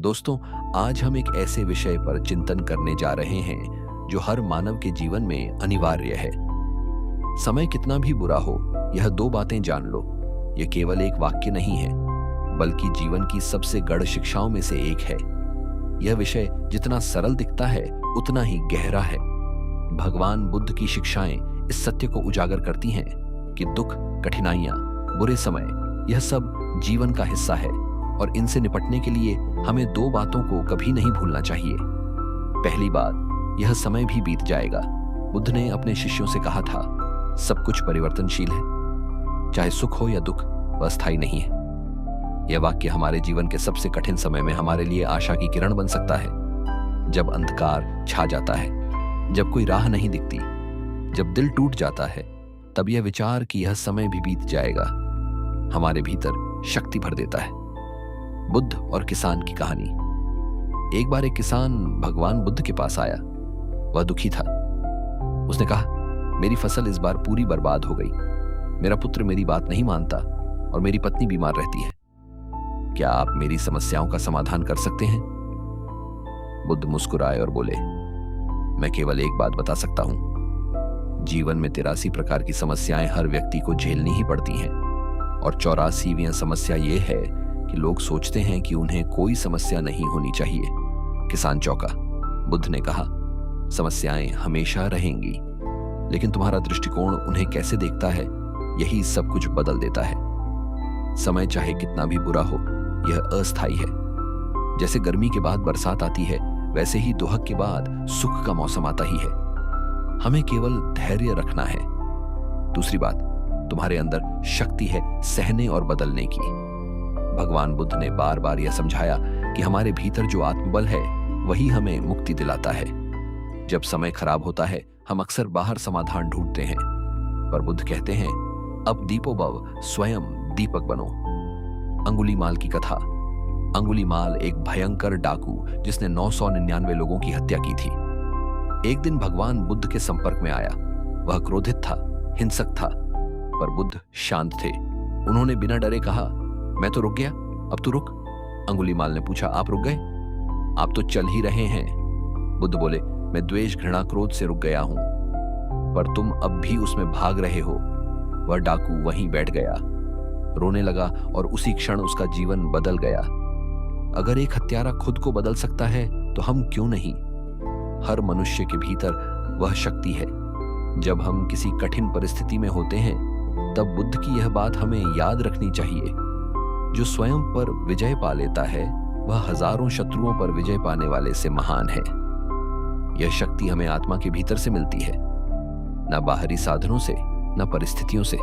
दोस्तों, आज हम एक ऐसे विषय पर चिंतन करने जा रहे हैं जो हर मानव के जीवन में अनिवार्य है। समय कितना भी बुरा हो, यह दो बातें जान लो। यह केवल एक वाक्य नहीं है, बल्कि जीवन की सबसे गढ़ शिक्षाओं में से एक है। यह विषय जितना सरल दिखता है, उतना ही गहरा है। भगवान बुद्ध की शिक्षाएं इस सत्य को उजागर करती हैं कि दुख, कठिनाइयां, बुरे समय, यह सब जीवन का हिस्सा है और इनसे निपटने के लिए हमें दो बातों को कभी नहीं भूलना चाहिए। पहली बात, यह समय भी बीत जाएगा। बुद्ध ने अपने शिष्यों से कहा था, सब कुछ परिवर्तनशील है, चाहे सुख हो या दुख, वह अस्थायी नहीं है। यह वाक्य हमारे जीवन के सबसे कठिन समय में हमारे लिए आशा की किरण बन सकता है। जब अंधकार छा जाता है, जब कोई राह नहीं दिखती, जब दिल टूट जाता है, तब यह विचार कि यह समय भी बीत जाएगा हमारे भीतर शक्ति भर देता है। बुद्ध और किसान की कहानी। एक बार एक किसान भगवान बुद्ध के पास आया। वह दुखी था। उसने कहा, मेरी फसल इस बार पूरी बर्बाद हो गई। मेरा पुत्र मेरी बात नहीं मानता और मेरी पत्नी बीमार रहती है। क्या आप मेरी समस्याओं का समाधान कर सकते हैं? बुद्ध मुस्कुराए और बोले, मैं केवल एक बात बता सकता हूं। जीवन में 83 प्रकार की समस्याएं हर व्यक्ति को झेलनी ही पड़ती हैं और 84वीं समस्या यह है कि लोग सोचते हैं कि उन्हें कोई समस्या नहीं होनी चाहिए। किसान चौंका। बुद्ध ने कहा, समस्याएं हमेशा रहेंगी, लेकिन तुम्हारा दृष्टिकोण उन्हें कैसे देखता है, यही सब कुछ बदल देता है। समय चाहे कितना भी बुरा हो, यह अस्थायी है। जैसे गर्मी के बाद बरसात आती है, वैसे ही दुहक के बाद सुख का मौसम आता ही है। हमें केवल धैर्य रखना है। दूसरी बात, तुम्हारे अंदर शक्ति है सहने और बदलने की। भगवान बुद्ध ने बार बार यह समझाया कि हमारे भीतर जो आत्मबल है, वही हमें मुक्ति दिलाता है। जब समय खराब होता है, हम अक्सर बाहर समाधान ढूंढते हैं, पर बुद्ध कहते हैं, अब दीपो भव, स्वयं दीपक बनो। अंगुलीमाल की कथा। अंगुलीमाल एक भयंकर डाकू जिसने 999 लोगों की हत्या की थी, एक दिन भगवान बुद्ध के संपर्क में आया। वह क्रोधित था, हिंसक था, पर बुद्ध शांत थे। उन्होंने बिना डरे कहा, मैं तो रुक गया, अब तू रुक। अंगुलीमाल ने पूछा, आप रुक गए? आप तो चल ही रहे हैं। बुद्ध बोले, मैं द्वेष, घृणा, क्रोध से रुक गया हूं, पर तुम अब भी उसमें भाग रहे हो। वह डाकू वहीं बैठ गया, रोने लगा और उसी क्षण उसका जीवन बदल गया। अगर एक हत्यारा खुद को बदल सकता है, तो हम क्यों नहीं? हर मनुष्य के भीतर वह शक्ति है। जब हम किसी कठिन परिस्थिति में होते हैं, तब बुद्ध की यह बात हमें याद रखनी चाहिए। जो स्वयं पर विजय पा लेता है, वह हजारों शत्रुओं पर विजय पाने वाले से महान है। यह शक्ति हमें आत्मा के भीतर से मिलती है, न बाहरी साधनों से, न परिस्थितियों से।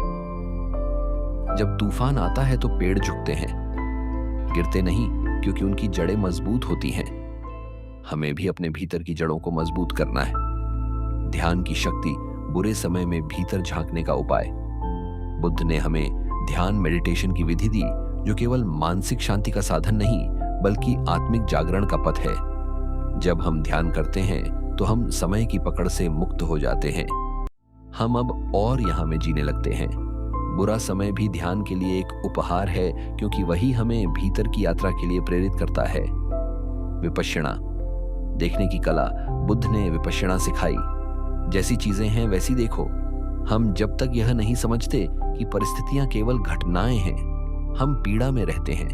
जब तूफान आता है तो पेड़ झुकते हैं, गिरते नहीं, क्योंकि उनकी जड़ें मजबूत होती हैं। हमें भी अपने भीतर की जड़ों को मजबूत करना है। ध्यान की शक्ति, बुरे समय में भीतर झांकने का उपाय। बुद्ध ने हमें ध्यान, मेडिटेशन की विधि दी, जो केवल मानसिक शांति का साधन नहीं, बल्कि आत्मिक जागरण का पथ है। जब हम ध्यान करते हैं, तो हम समय की पकड़ से मुक्त हो जाते हैं। हम अब और यहाँ में जीने लगते हैं। बुरा समय भी ध्यान के लिए एक उपहार है, क्योंकि वही हमें भीतर की यात्रा के लिए प्रेरित करता है। विपश्यना, देखने की कला। बुद्ध ने विपश्यना सिखाई। जैसी चीजें हैं वैसी देखो। हम जब तक यह नहीं समझते कि परिस्थितियां केवल घटनाएं हैं, हम पीड़ा में रहते हैं।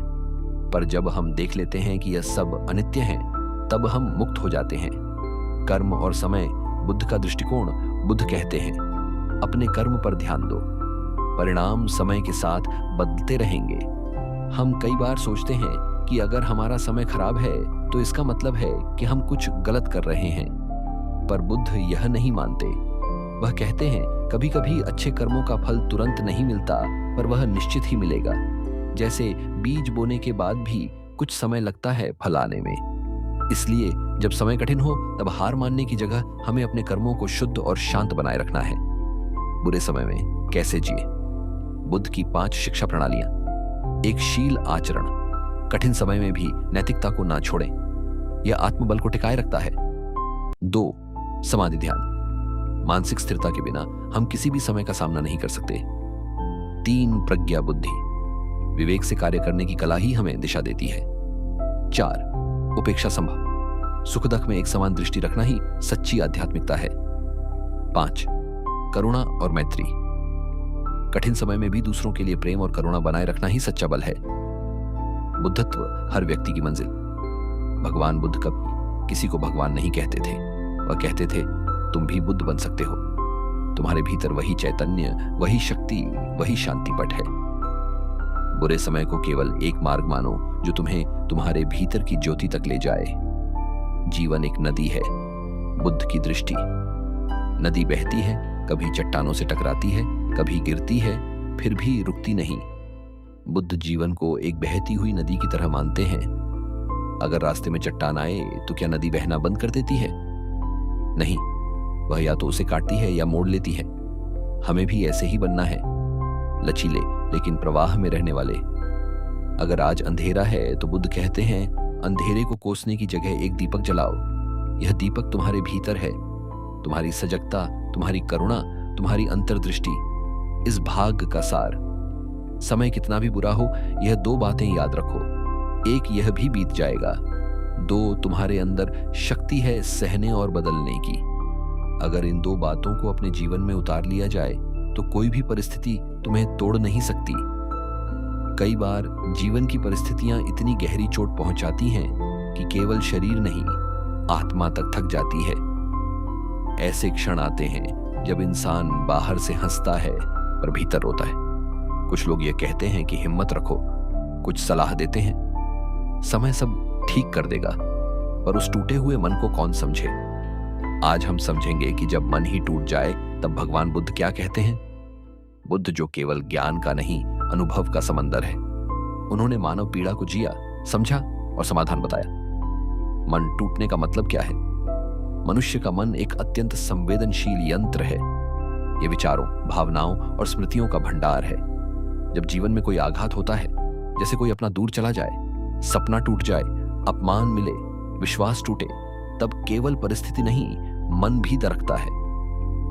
पर जब हम देख लेते हैं कि यह सब अनित्य है, तब हम मुक्त हो जाते हैं। कर्म और समय, बुद्ध का दृष्टिकोण। बुद्ध कहते हैं, अपने कर्म पर ध्यान दो, परिणाम समय के साथ बदलते रहेंगे। हम कई बार सोचते हैं कि अगर हमारा समय खराब है, तो इसका मतलब है कि हम कुछ गलत कर रहे हैं, पर बुद्ध यह नहीं मानते। वह कहते हैं, कभी कभी अच्छे कर्मों का फल तुरंत नहीं मिलता, पर वह निश्चित ही मिलेगा। जैसे बीज बोने के बाद भी कुछ समय लगता है फल आने में। इसलिए जब समय कठिन हो, तब हार मानने की जगह हमें अपने कर्मों को शुद्ध और शांत बनाए रखना है। बुरे समय में कैसे जिए? बुद्ध की 5 शिक्षा प्रणालियां। एक, शील आचरण। कठिन समय में भी नैतिकता को ना छोड़ें, यह आत्मबल को टिकाए रखता है। 2, समाधि ध्यान। मानसिक स्थिरता के बिना हम किसी भी समय का सामना नहीं कर सकते। 3, प्रज्ञा बुद्धि। विवेक से कार्य करने की कला ही हमें दिशा देती है। 4, उपेक्षा संभव। सुख दुख में एक समान दृष्टि रखना ही सच्ची आध्यात्मिकता है। 5. करुणा और मैत्री। कठिन समय में भी दूसरों के लिए प्रेम और करुणा बनाए रखना ही सच्चा बल है। बुद्धत्व हर व्यक्ति की मंजिल। भगवान बुद्ध कभी किसी को भगवान नहीं कहते थे। वह कहते थे, तुम भी बुद्ध बन सकते हो। तुम्हारे भीतर वही चैतन्य, वही शक्ति, वही शांति पट है। बुरे समय को केवल एक मार्ग मानो जो तुम्हें तुम्हारे भीतर की ज्योति तक ले जाए। जीवन एक नदी है, बुद्ध की दृष्टि। नदी बहती है, कभी चट्टानों से टकराती है, कभी गिरती है, फिर भी रुकती नहीं। बुद्ध जीवन को एक बहती हुई नदी की तरह मानते हैं। अगर रास्ते में चट्टान आए तो क्या नदी बहना बंद कर देती है? नहीं, वह या तो उसे काटती है या मोड़ लेती है। हमें भी ऐसे ही बनना है, लचीले लेकिन प्रवाह में रहने वाले। अगर आज अंधेरा है तो बुद्ध कहते हैं, अंधेरे को कोसने की जगह एक दीपक जलाओ। यह दीपक तुम्हारे भीतर है। तुम्हारी सजगता, तुम्हारी करुणा, तुम्हारी अंतर्दृष्टि, इस भाग का सार। समय कितना भी बुरा हो, यह 2 बातें याद रखो। एक, यह भी बीत जाएगा। 2, तुम्हारे अंदर शक्ति है सहने और बदलने की। अगर इन 2 बातों को अपने जीवन में उतार लिया जाए तो कोई भी परिस्थिति तुम्हें तोड़ नहीं सकती। कई बार जीवन की परिस्थितियां इतनी गहरी चोट पहुंचाती हैं कि केवल शरीर नहीं, आत्मा तक थक जाती है। ऐसे क्षण आते हैं जब इंसान बाहर से हंसता है पर भीतर रोता है। कुछ लोग ये कहते हैं कि हिम्मत रखो, कुछ सलाह देते हैं, समय सब ठीक कर देगा, पर उस टूटे हुए मन को कौन समझे। आज हम समझेंगे कि जब मन ही टूट जाए तब भगवान बुद्ध क्या कहते हैं। बुद्ध जो केवल ज्ञान का नहीं, अनुभव का समंदर है। उन्होंने मानव पीड़ा को जिया, समझा और समाधान बताया। मन टूटने का मतलब क्या है? मनुष्य का मन एक अत्यंत संवेदनशील यंत्र है। ये विचारों, भावनाओं और स्मृतियों का भंडार है। जब जीवन में कोई आघात होता है, जैसे कोई अपना दूर चला जाए, सपना टूट जाए, अपमान मिले, विश्वास टूटे, तब केवल परिस्थिति नहीं, मन भी दरकता है।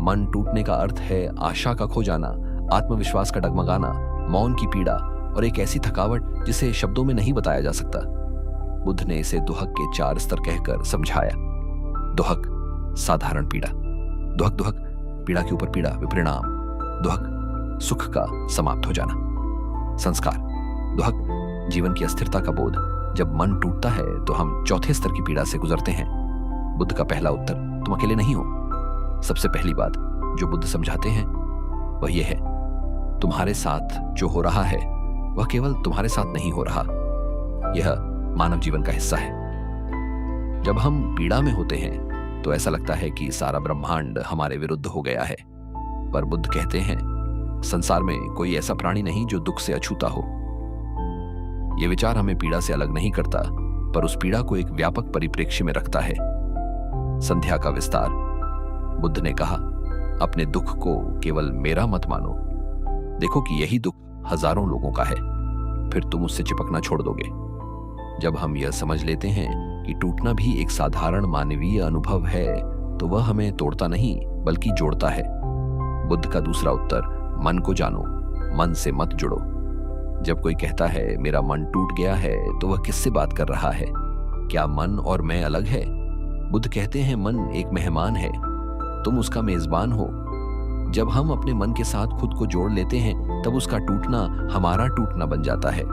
मन टूटने का अर्थ है आशा का खो जाना, आत्मविश्वास का डगमगाना, मौन की पीड़ा और एक ऐसी थकावट जिसे शब्दों में नहीं बताया जा सकता। बुद्ध ने इसे दुहक के 4 स्तर कहकर समझाया। दुहक, साधारण पीड़ा। दुहक दुहक, पीड़ा के ऊपर पीड़ा, विपरिणाम। दुहक, सुख का समाप्त हो जाना। संस्कार। दुहक, जीवन की अस्थिरता का बोध। जब मन टूटता है तो हम 4थे स्तर की पीड़ा से गुजरते हैं। बुद्ध का पहला उत्तर, तुम अकेले नहीं हो। सबसे पहली बात जो बुद्ध समझाते हैं वह यह है, तुम्हारे साथ जो हो रहा है वह केवल तुम्हारे साथ नहीं हो रहा, यह मानव जीवन का हिस्सा है। जब हम पीड़ा में होते हैं तो ऐसा लगता है कि सारा ब्रह्मांड हमारे विरुद्ध हो गया है, पर बुद्ध कहते हैं, संसार में कोई ऐसा प्राणी नहीं जो दुख से अछूता हो। यह विचार हमें पीड़ा से अलग नहीं करता, पर उस पीड़ा को एक व्यापक परिप्रेक्ष्य में रखता है। संध्या का विस्तार। बुद्ध ने कहा, अपने दुख को केवल मेरा मत मानो। देखो कि यही दुख हजारों लोगों का है, फिर तुम उससे चिपकना छोड़ दोगे। जब हम यह समझ लेते हैं कि टूटना भी एक साधारण मानवीय अनुभव है, तो वह हमें तोड़ता नहीं बल्कि जोड़ता है। बुद्ध का दूसरा उत्तर, मन को जानो, मन से मत जुड़ो। जब कोई कहता है मेरा मन टूट गया है, तो वह किससे बात कर रहा है? क्या मन और मैं अलग है? बुद्ध कहते हैं, मन एक मेहमान है, तुम उसका मेजबान हो। जब हम अपने मन के साथ खुद को जोड़ लेते हैं, तब उसका टूटना हमारा टूटना बन जाता है।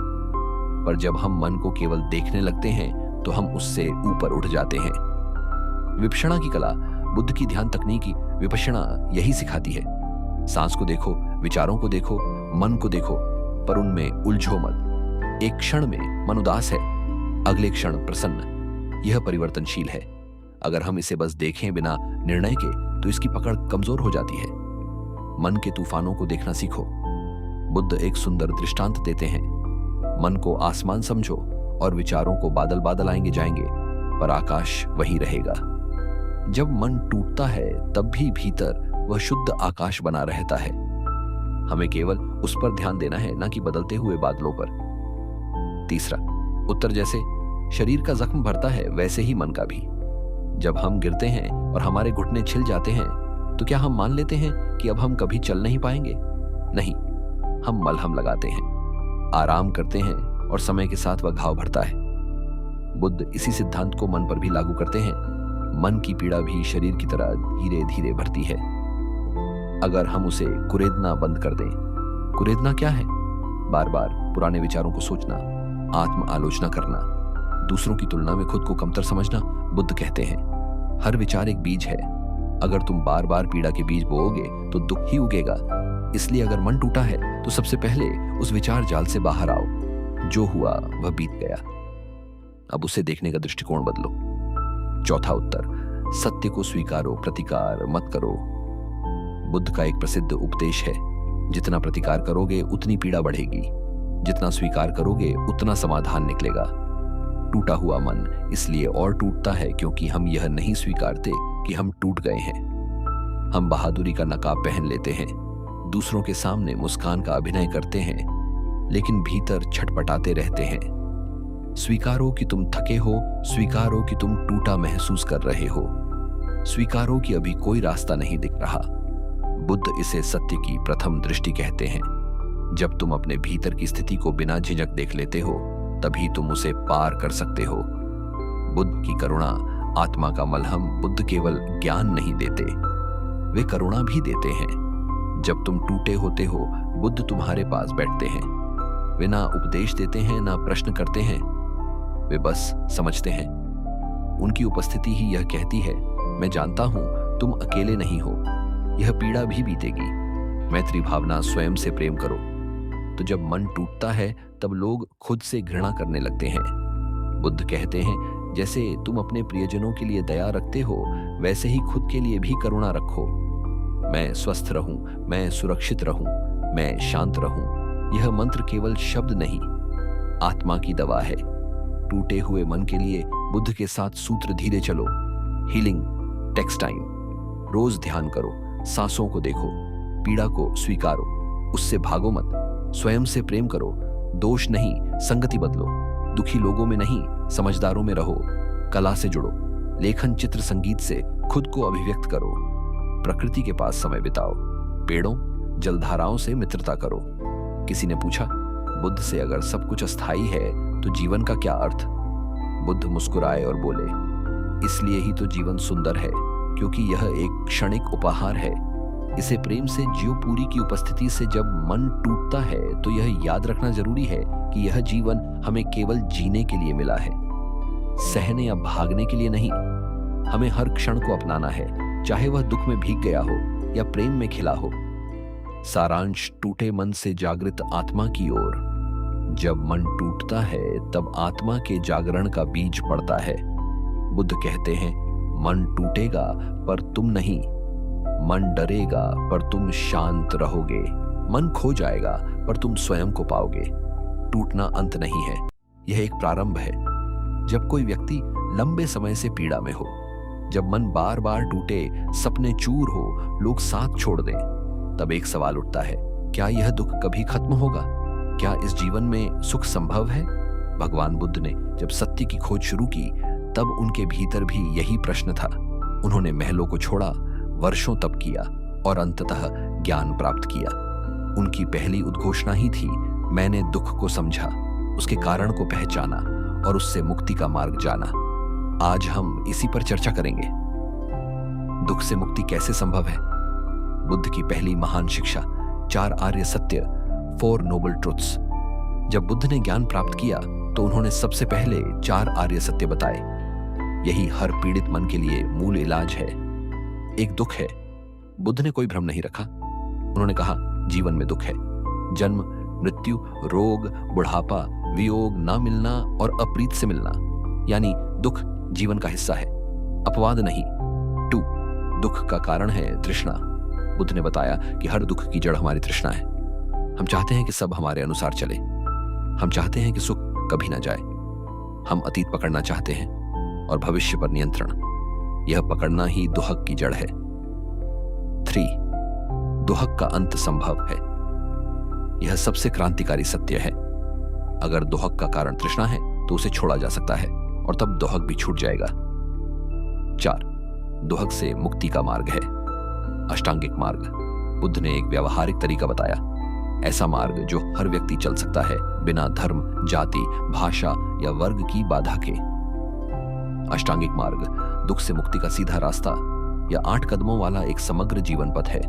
पर जब हम मन को केवल देखने लगते हैं, तो हम उससे ऊपर उठ जाते हैं। विपश्यना की कला, बुद्ध की ध्यान तकनीकी विपश्यना यही सिखाती है। सांस को देखो, विचारों को देखो, मन को देखो, पर उनमें उलझो मत। एक क्षण में मन उदास है, अगले क्षण प्रसन्न। यह परिवर्तनशील है। अगर हम इसे बस देखें बिना निर्णय के, तो इसकी पकड़ कमजोर हो जाती है। मन के तूफानों को देखना सीखो। बुद्ध एक सुंदर दृष्टांत देते हैं। मन को आसमान समझो और विचारों को बादल बादल आएंगे जाएंगे, पर आकाश वही रहेगा। जब मन टूटता है, तब भी भीतर वह शुद्ध आकाश बना रहता है। हमें केवल उस पर ध्यान देना है, ना कि बदलते हुए बादलों पर। तीसरा उत्तर, जैसे शरीर का जख्म भरता है, वैसे ही मन का भी। जब हम गिरते हैं और हमारे घुटने छिल जाते हैं, तो क्या हम मान लेते हैं कि अब हम कभी चल नहीं पाएंगे? नहीं, हम मलहम लगाते हैं, आराम करते हैं और समय के साथ वह घाव भरता है। बुद्ध इसी सिद्धांत को मन पर भी लागू करते हैं। मन की पीड़ा भी शरीर की तरह धीरे धीरे बढ़ती है अगर हम उसे कुरेदना बंद कर दें। कुरेदना क्या है? बार बार पुराने विचारों को सोचना, आत्म आलोचना करना, दूसरों की तुलना में खुद को कमतर समझना। बुद्ध कहते हैं हर विचार एक बीज है। अगर तुम बार बार पीड़ा के बीज बोओगे तो दुख ही उगेगा। इसलिए अगर मन टूटा है तो सबसे पहले उस विचार जाल से बाहर आओ। जो हुआ वह बीत गया, अब उसे देखने का दृष्टिकोण बदलो। चौथा उत्तर, सत्य को स्वीकारो, प्रतिकार मत करो। बुद्ध का एक प्रसिद्ध उपदेश है, जितना प्रतिकार करोगे उतनी पीड़ा बढ़ेगी, जितना स्वीकार करोगे उतना समाधान निकलेगा। टूटा हुआ मन इसलिए और टूटता है क्योंकि हम यह नहीं स्वीकारते कि हम टूट गए हैं। हम बहादुरी का नकाब पहन लेते हैं, दूसरों के सामने मुस्कान का अभिनय करते हैं, लेकिन भीतर छटपटाते रहते हैं। स्वीकारो कि तुम थके हो, स्वीकारो कि तुम टूटा महसूस कर रहे हो, स्वीकारो कि अभी कोई रास्ता नहीं दिख रहा। बुद्ध इसे सत्य की प्रथम दृष्टि कहते हैं। जब तुम अपने भीतर की स्थिति को बिना झिझक देख लेते हो, तभी तुम उसे पार कर सकते हो। बुद्ध की करुणा, आत्मा का मलहम। बुद्ध केवल ज्ञान नहीं देते, वे करुणा भी देते हैं। जब तुम टूटे होते हो, बुद्ध तुम्हारे पास बैठते हैं। वे ना उपदेश देते हैं, ना प्रश्न करते हैं, वे बस समझते हैं। उनकी उपस्थिति ही यह कहती है, मैं जानता हूं तुम अकेले नहीं हो, यह पीड़ा भी बीतेगी। मैत्री भावना, स्वयं से प्रेम करो। तो जब मन टूटता है तब लोग खुद से घृणा करने लगते हैं। बुद्ध कहते हैं जैसे तुम अपने प्रियजनों के लिए दया रखते हो, वैसे ही खुद के लिए भी करुणा रखो। मैं स्वस्थ रहूं, मैं सुरक्षित रहूं, मैं शांत रहूं। यह मंत्र केवल शब्द नहीं, आत्मा की दवा है। टूटे हुए मन के लिए बुद्ध के साथ सूत्र धीरे चलो। Healing takes time. रोज ध्यान करो, सांसों को देखो, पीड़ा को स्वीकारो, उससे भागो मत। स्वयं से प्रेम करो, दोष नहीं, संगति बदलो। दुखी लोगों में नहीं, समझदारों में रहो। कला से जुड़ो, लेखन, चित्र, संगीत से खुद को अभिव्यक्त करो। प्रकृति के पास समय बिताओ, पेड़ों, जलधाराओं से मित्रता करो। किसी ने पूछा, बुद्ध से अगर सब कुछ अस्थायी है तो जीवन का क्या अर्थ? बुद्ध मुस्कुराए और बोले, इसलिए ही तो जीवन सुंदर है, क्योंकि यह एक क्षणिक उपहार है। इसे प्रेम से जियो। पूरी की उपस्थिति से जब मन टूटता है तो यह याद रखना जरूरी है कि यह जीवन हमें केवल जीने के लिए मिला है, सहने या भागने के लिए नहीं। हमें हर क्षण को अपनाना है, चाहे वह दुख में भीग गया हो या प्रेम में खिला हो। सारांश, टूटे मन से जागृत आत्मा की ओर। जब मन टूटता है तब आत्मा के जागरण का बीज पड़ता है। बुद्ध कहते हैं, मन टूटेगा पर तुम नहीं, मन डरेगा पर तुम शांत रहोगे, मन खो जाएगा पर तुम स्वयं को पाओगे। टूटना अंत नहीं है, यह एक प्रारंभ है। जब कोई व्यक्ति लंबे समय से पीड़ा में हो, जब मन बार बार टूटे, सपने चूर हो, लोग साथ छोड़ दें, तब एक सवाल उठता है, क्या यह दुख कभी खत्म होगा? क्या इस जीवन में सुख संभव है? भगवान बुद्ध ने जब सत्य की खोज शुरू की, तब उनके भीतर भी यही प्रश्न था। उन्होंने महलों को छोड़ा, वर्षों तप किया और अंततः ज्ञान प्राप्त किया। उनकी पहली उद्घोषणा ही थी, मैंने दुख को समझा, उसके कारण को पहचाना और उससे मुक्ति का मार्ग जाना। आज हम इसी पर चर्चा करेंगे। दुख से मुक्ति कैसे संभव है? बुद्ध की पहली महान शिक्षा, 4 आर्य सत्य, 4 नोबल ट्रुथ्स। जब बुद्ध ने ज्ञान प्राप्त किया तो उन्होंने सबसे पहले 4 आर्य सत्य बताए। यही हर पीड़ित मन के लिए मूल इलाज है। एक दुख है, बुद्ध ने कोई भ्रम नहीं रखा। उन्होंने कहा, जीवन में दुख है, जन्म, मृत्यु, रोग, बुढ़ापा, वियोग, ना मिलना और अप्रीत से मिलना, यानी दुख जीवन का हिस्सा है, अपवाद नहीं। 2, दुख का कारण है तृष्णा। बुद्ध ने बताया कि हर दुख की जड़ हमारी तृष्णा है। हम चाहते हैं कि सब हमारे अनुसार चले, हम चाहते हैं कि सुख कभी ना जाए, हम अतीत पकड़ना चाहते हैं और भविष्य पर नियंत्रण। यह पकड़ना ही दुहक की जड़ है। 3, दुहक का अंत संभव है। यह सबसे क्रांतिकारी सत्य है। अगर दुहक का कारण तृष्णा है तो उसे छोड़ा जा सकता है और तब दुहक भी छूट जाएगा। 4, दुहक से मुक्ति का मार्ग है, अष्टांगिक मार्ग। बुद्ध ने एक व्यावहारिक तरीका बताया, ऐसा मार्ग जो हर व्यक्ति चल सकता है, बिना धर्म, जाति, भाषा या वर्ग की बाधा के। अष्टांगिक मार्ग दुख से मुक्ति का सीधा रास्ता या 8 कदमों वाला एक समग्र जीवन पथ है?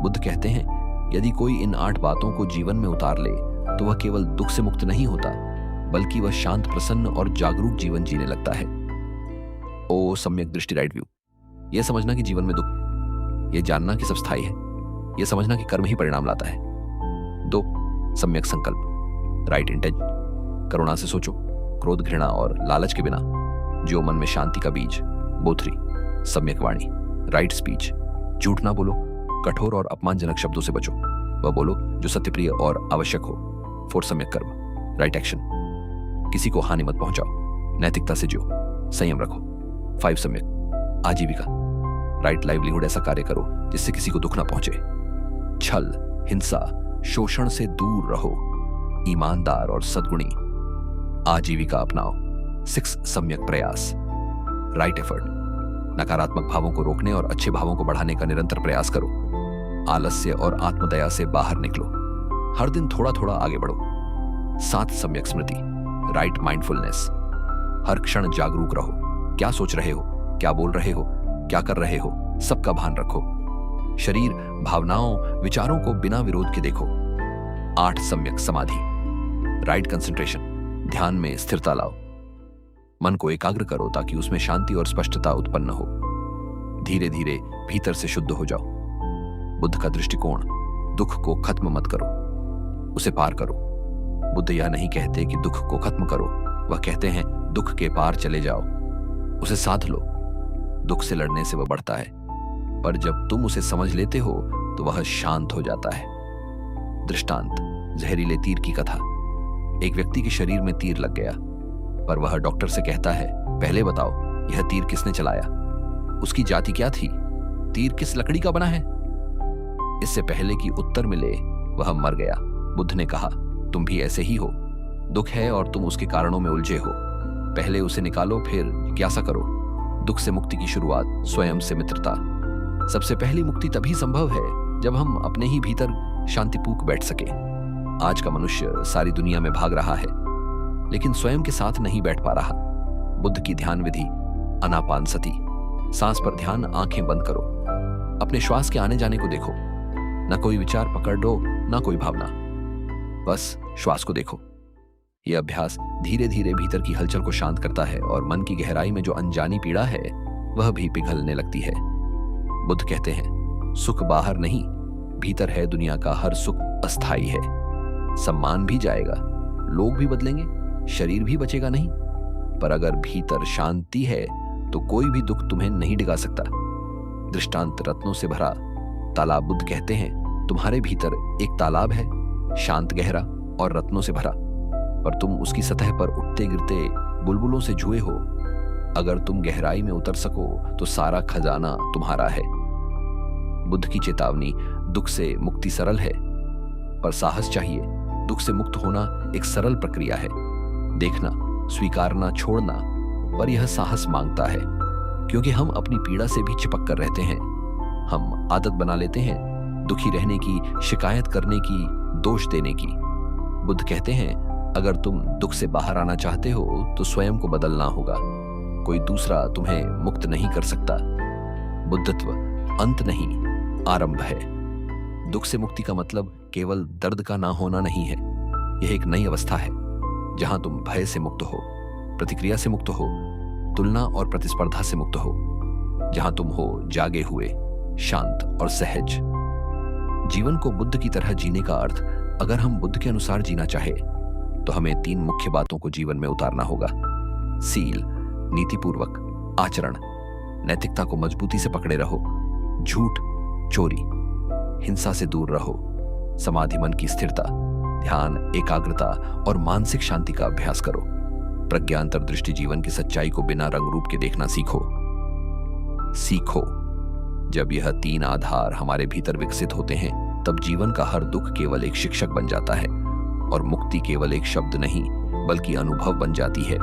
बुद्ध कहते हैं, यदि कोई इन 8 बातों को जीवन में उतार ले तो वह केवल दुख से मुक्त नहीं होता, बल्कि वह शांत, प्रसन्न और जागरूक जीवन जीने लगता है। ओ सम्यक दृष्टि, राइट व्यू। यह समझना कि जीवन में दुख, यह जानना कि सब स्थायी है, यह समझना कि कर्म ही परिणाम लाता है। 2 सम्यक संकल्प, राइट इंटेंशन। करुणा से सोचो, क्रोध, घृणा और लालच के बिना जो मन में शांति का बीज। बोथ 3 सम्यक वाणी, राइट स्पीच। झूठ ना बोलो, कठोर और अपमानजनक शब्दों से बचो, वह बोलो जो सत्यप्रिय और आवश्यक हो। 4 सम्यक कर्म, राइट एक्शन। किसी को हानि मत पहुंचाओ, नैतिकता से जियो, संयम रखो। 5 सम्यक आजीविका, राइट लाइवलीहुड। ऐसा कार्य करो जिससे किसी को दुख ना पहुंचे। छल, हिंसा, शोषण से दूर रहो, ईमानदार और सद्गुणी आजीविका अपनाओ। 6 सम्यक प्रयास, राइट एफर्ट। नकारात्मक भावों को रोकने और अच्छे भावों को बढ़ाने का निरंतर प्रयास करो। आलस्य और आत्मदया से बाहर निकलो, हर दिन थोड़ा थोड़ा आगे बढ़ो। 7 सम्यक स्मृति, राइट माइंडफुलनेस। हर क्षण जागरूक रहो, क्या सोच रहे हो, क्या बोल रहे हो, क्या कर रहे हो, सबका भान रखो। शरीर, भावनाओं, विचारों को बिना विरोध के देखो। 8 सम्यक समाधि, राइट कंसंट्रेशन। ध्यान में स्थिरता लाओ, मन को एकाग्र करो ताकि उसमें शांति और स्पष्टता उत्पन्न हो। धीरे धीरे भीतर से शुद्ध हो जाओ। बुद्ध का दृष्टिकोण, दुख को खत्म मत करो, उसे पार करो। बुद्ध यह नहीं कहते कि दुख को खत्म करो, वह कहते हैं दुख के पार चले जाओ, उसे साध लो। दुख से लड़ने से वह बढ़ता है, पर जब तुम उसे समझ लेते हो तो वह शांत हो जाता है। दृष्टांत, जहरीले तीर की कथा। एक व्यक्ति के शरीर में तीर लग गया, पर वह डॉक्टर से कहता है, पहले बताओ यह तीर किसने चलाया, उसकी जाति क्या थी, तीर किस लकड़ी का बना है? इससे पहले कि उत्तर मिले वह मर गया। बुद्ध ने कहा, तुम भी ऐसे ही हो। दुख है और तुम उसके कारणों में उलझे हो, पहले उसे निकालो, फिर जिज्ञासा करो। दुख से मुक्ति की शुरुआत स्वयं से मित्रता। सबसे पहली मुक्ति तभी संभव है जब हम अपने ही भीतर शांतिपूर्वक बैठ सके। आज का मनुष्य सारी दुनिया में भाग रहा है, लेकिन स्वयं के साथ नहीं बैठ पा रहा। बुद्ध की ध्यान विधि, आनापान सती। सांस पर ध्यान, आंखें बंद करो, अपने श्वास के आने जाने को देखो। ना कोई विचार पकड़ लो, ना कोई भावना, बस श्वास को देखो। यह अभ्यास धीरे धीरे भीतर की हलचल को शांत करता है और मन की गहराई में जो अनजानी पीड़ा है वह भी पिघलने लगती है। बुद्ध कहते हैं, सुख बाहर नहीं, भीतर है। दुनिया का हर सुख अस्थायी है। सम्मान भी जाएगा, लोग भी बदलेंगे, शरीर भी बचेगा नहीं, पर अगर भीतर शांति है तो कोई भी दुख तुम्हें नहीं डिगा सकता। दृष्टांत, रत्नों से भरा तालाब। बुद्ध कहते हैं, तुम्हारे भीतर एक तालाब है, शांत, गहरा और रत्नों से भरा, पर तुम उसकी सतह पर उठते गिरते बुलबुलों से जुए हो। अगर तुम गहराई में उतर सको तो सारा खजाना तुम्हारा है। बुद्ध की चेतावनी, दुख से मुक्ति सरल है, पर साहस चाहिए। दुख से मुक्त होना एक सरल प्रक्रिया है। देखना, स्वीकारना, छोड़ना, पर यह साहस मांगता है, क्योंकि हम अपनी पीड़ा से भी चिपक कर रहते हैं। हम आदत बना लेते हैं दुखी रहने की, शिकायत करने की, दोष देने की। बुद्ध कहते हैं, अगर तुम दुख से बाहर आना चाहते हो तो स्वयं को बदलना होगा। कोई दूसरा तुम्हें मुक्त नहीं कर सकता। बुद्धत्व अंत नहीं, आरंभ है। दुख से मुक्ति का मतलब केवल दर्द का ना होना नहीं है। यह एक नई अवस्था है जहां तुम भय से मुक्त हो, प्रतिक्रिया से मुक्त हो, तुलना और प्रतिस्पर्धा से मुक्त हो, जहां तुम हो जागे हुए, शांत और सहज। जीवन को बुद्ध की तरह जीने का अर्थ, अगर हम बुद्ध के अनुसार जीना चाहे तो हमें 3 मुख्य बातों को जीवन में उतारना होगा। सील, नीतिपूर्वक आचरण, नैतिकता को मजबूती से पकड़े रहो। झूठ, चोरी, हिंसा से दूर रहो। समाधि, मन की स्थिरता, ध्यान, एकाग्रता और मानसिक शांति का अभ्यास करो। प्रज्ञा, अंतर्दृष्टि, जीवन की सच्चाई को बिना रंग रूप के देखना सीखो। जब यह 3 आधार हमारे भीतर विकसित होते हैं, तब जीवन का हर दुख केवल एक शिक्षक बन जाता है और मुक्ति केवल एक शब्द नहीं बल्कि अनुभव बन जाती है।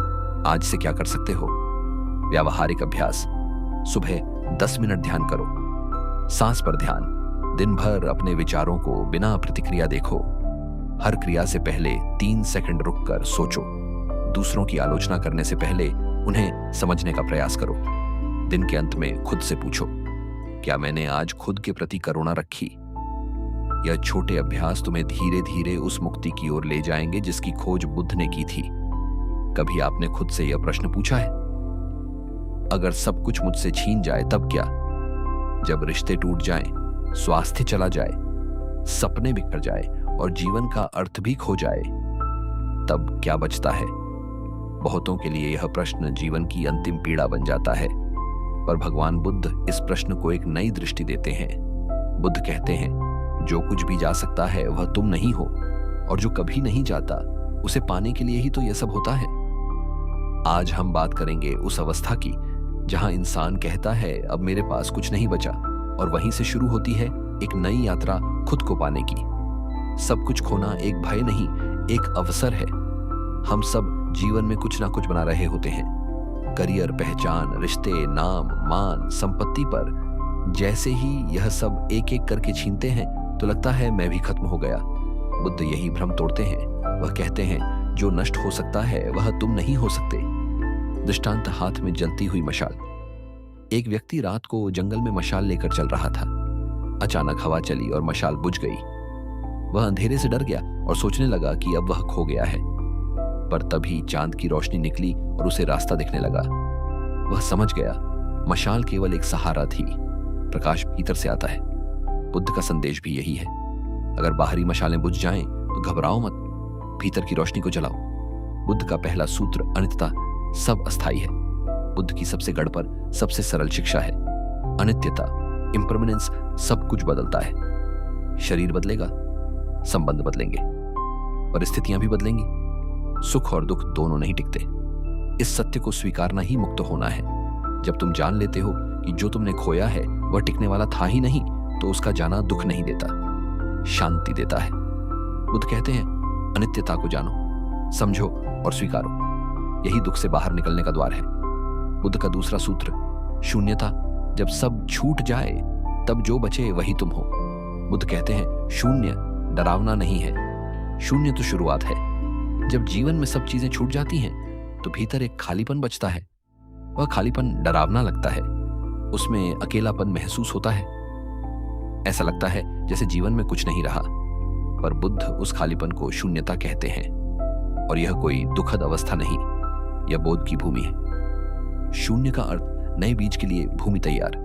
आज से क्या कर सकते हो? व्यावहारिक अभ्यास, सुबह 10 मिनट ध्यान करो। सांस पर ध्यान, दिन भर अपने विचारों को बिना प्रतिक्रिया देखो। हर क्रिया से पहले 3 सेकंड रुककर सोचो। दूसरों की आलोचना करने से पहले उन्हें समझने का प्रयास करो। दिन के अंत में खुद से पूछो, क्या मैंने आज खुद के प्रति करुणा रखी? यह छोटे अभ्यास तुम्हें धीरे धीरे उस मुक्ति की ओर ले जाएंगे जिसकी खोज बुद्ध ने की थी। कभी आपने खुद से यह प्रश्न पूछा है, अगर सब कुछ मुझसे छीन जाए तब क्या? जब रिश्ते टूट जाएं, स्वास्थ्य चला जाए, सपने बिखर जाए और जीवन का अर्थ भी खो जाए, तब क्या बचता है? बहुतों के लिए यह प्रश्न जीवन की अंतिम पीड़ा बन जाता है, पर भगवान बुद्ध इस प्रश्न को एक नई दृष्टि देते हैं। बुद्ध कहते हैं, जो कुछ भी जा सकता है वह तुम नहीं हो, और जो कभी नहीं जाता उसे पाने के लिए ही तो यह सब होता है। आज हम बात करेंगे उस अवस्था की जहां इंसान कहता है अब मेरे पास कुछ नहीं बचा, और वहीं से शुरू होती है एक नई यात्रा खुद को पाने की। सब कुछ खोना एक भय नहीं, एक अवसर है। हम सब जीवन में कुछ ना कुछ बना रहे होते हैं, करियर, पहचान, रिश्ते, नाम, मान, संपत्ति पर जैसे ही यह सब एक एक करके छीनते हैं तो लगता है मैं भी खत्म हो गया। बुद्ध यही भ्रम तोड़ते हैं। वह कहते हैं, जो नष्ट हो सकता है वह तुम नहीं हो सकते। दृष्टांत, हाथ में जलती हुई मशाल। एक व्यक्ति रात को जंगल में मशाल लेकर चल रहा था। अचानक हवा चली और मशाल बुझ गई। वह अंधेरे से डर गया और सोचने लगा कि अब वह खो गया है, पर तभी चांद की रोशनी निकली और उसे रास्ता दिखने लगा। वह समझ गया, मशाल केवल एक सहारा थी, प्रकाश भीतर से आता है। बुद्ध का संदेश भी यही है। अगर बाहरी मशालें बुझ जाएं तो घबराओ मत, भीतर की रोशनी को जलाओ। बुद्ध का पहला सूत्र अनित्यता, सब अस्थायी है। बुद्ध की सबसे गढ़ सबसे सरल शिक्षा है अनित्यता, इम्परमानेंस। सब कुछ बदलता है। शरीर बदलेगा, संबंध बदलेंगे, परिस्थितियां भी बदलेंगी। सुख और दुख दोनों नहीं टिकते। इस सत्य को स्वीकारना ही मुक्त होना है। जब तुम जान लेते हो कि जो तुमने खोया है वह टिकने वाला था ही नहीं, तो उसका जाना दुख नहीं देता, शांति देता है। बुद्ध कहते हैं, अनित्यता को जानो, समझो और स्वीकारो। यही दुख से बाहर निकलने का द्वार है। बुद्ध का दूसरा सूत्र शून्यता। जब सब छूट जाए तब जो बचे वही तुम हो। बुद्ध कहते हैं, शून्य डरावना नहीं है, शून्य तो शुरुआत है। जब जीवन में सब चीजें छूट जाती हैं तो भीतर एक खालीपन बचता है। वह खालीपन डरावना लगता है, उसमें अकेलापन महसूस होता है। ऐसा लगता है जैसे जीवन में कुछ नहीं रहा, पर बुद्ध उस खालीपन को शून्यता कहते हैं। और यह कोई दुखद अवस्था नहीं, यह बोध की भूमि है। शून्य का अर्थ नए बीज के लिए भूमि तैयार।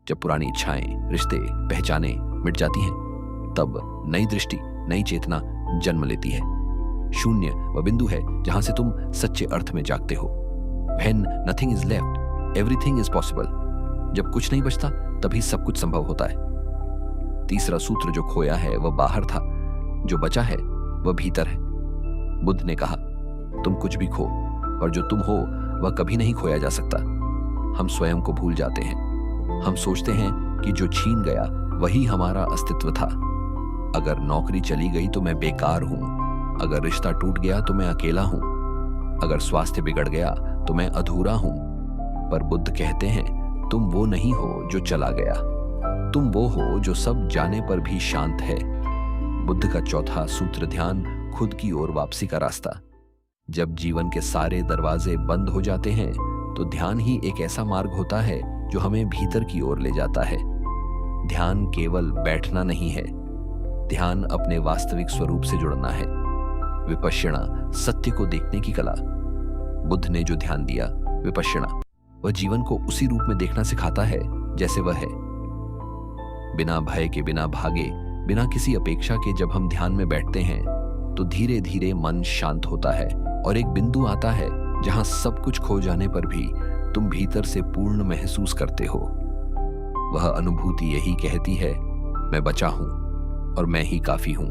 जब पुरानी इच्छाएं, रिश्ते, पहचानें मिट जाती हैं, तब नई दृष्टि, नई चेतना जन्म लेती है। शून्य वह बिंदु है जहां से तुम सच्चे अर्थ में जागते हो। When nothing is left, everything is possible. जब कुछ नहीं बचता तभी सब कुछ संभव होता है। तीसरा सूत्र, जो खोया है वह बाहर था, जो बचा है वह भीतर है। बुद्ध ने कहा, तुम कुछ भी खो, पर जो तुम हो वह कभी नहीं खोया जा सकता। हम स्वयं को भूल जाते हैं। हम सोचते हैं कि जो छीन गया वही हमारा अस्तित्व था। अगर नौकरी चली गई तो मैं बेकार हूं, अगर रिश्ता टूट गया तो मैं अकेला हूं, अगर स्वास्थ्य बिगड़ गया तो मैं अधूरा हूं। पर बुद्ध कहते हैं, तुम वो नहीं हो जो चला गया, तुम वो हो जो सब जाने पर भी शांत है। बुद्ध का चौथा सूत्र ध्यान, खुद की ओर वापसी का रास्ता। जब जीवन के सारे दरवाजे बंद हो जाते हैं तो ध्यान ही एक ऐसा मार्ग होता है जो हमें भीतर की ओर ले जाता है। ध्यान केवल बैठना नहीं है, ध्यान अपने वास्तविक स्वरूप से जुड़ना है। विपश्यना, सत्य को देखने की कला। बुद्ध ने जो ध्यान दिया, विपश्यना, वह जीवन को उसी रूप में देखना सिखाता है जैसे वह है। बिना भय के, बिना भागे, बिना किसी अपेक्षा के जब हम ध्यान में बैठते हैं तो धीरे धीरे मन शांत होता है और एक बिंदु आता है जहां सब कुछ खो जाने पर भी तुम भीतर से पूर्ण महसूस करते हो। वह अनुभूति यही कहती है, मैं बचा हूं और मैं ही काफी हूं।